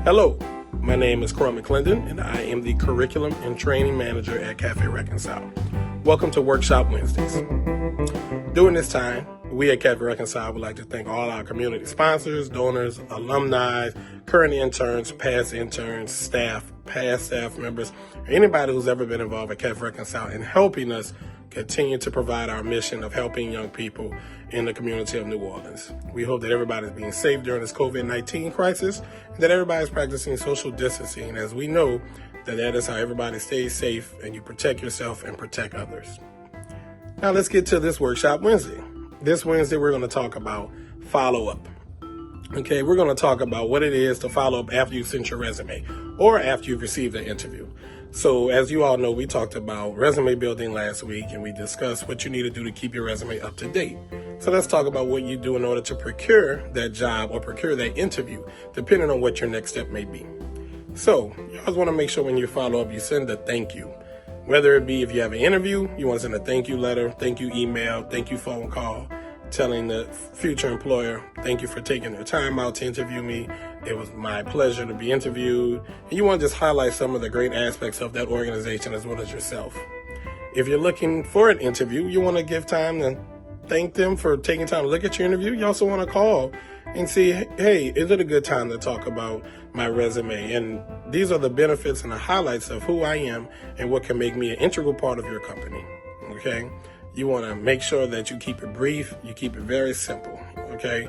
Hello, my name is Croix McClendon, and I am the Curriculum and Training Manager at Cafe Reconcile. Welcome to Workshop Wednesdays. During this time, we at Cafe Reconcile would like to thank all our community sponsors, donors, alumni, current interns, past interns, staff, past staff members, or anybody who's ever been involved at Cafe Reconcile in helping us continue to provide our mission of helping young people in the community of New Orleans. We hope that everybody's being safe during this COVID-19 crisis and that everybody's practicing social distancing, as we know that is how everybody stays safe and you protect yourself and protect others. Now let's get to this Workshop Wednesday. This Wednesday, we're going to talk about follow-up. Okay, we're going to talk about what it is to follow up after you sent your resume or after you've received an interview. So as you all know, we talked about resume building last week, and we discussed what you need to do to keep your resume up to date. So let's talk about what you do in order to procure that job or procure that interview, depending on what your next step may be. So you always want to make sure when you follow up, you send a thank you. Whether it be if you have an interview, you want to send a thank you letter, thank you email, thank you phone call, telling the future employer, thank you for taking their time out to interview me. It was my pleasure to be interviewed. And you want to just highlight some of the great aspects of that organization as well as yourself. If you're looking for an interview, you want to give time to thank them for taking time to look at your interview. You also want to call and see, hey, is it a good time to talk about my resume? And these are the benefits and the highlights of who I am and what can make me an integral part of your company, okay? You want to make sure that you keep it brief, you keep it very simple, okay?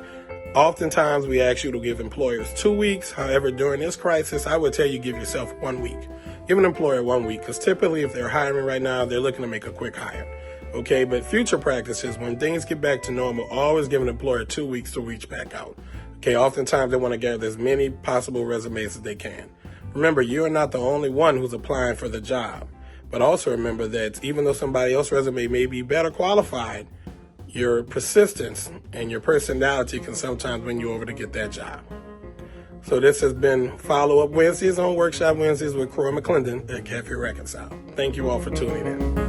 Oftentimes, we ask you to give employers 2 weeks. However, during this crisis, I would tell you give yourself 1 week. Give an employer 1 week, because typically if they're hiring right now, they're looking to make a quick hire, okay? But future practices, when things get back to normal, always give an employer 2 weeks to reach back out, okay? Oftentimes, they want to gather as many possible resumes as they can. Remember, you're not the only one who's applying for the job. But also remember that even though somebody else's resume may be better qualified, your persistence and your personality can sometimes win you over to get that job. So this has been Follow-Up Wednesdays on Workshop Wednesdays with Croix McClendon at Cafe Reconcile. Thank you all for tuning in.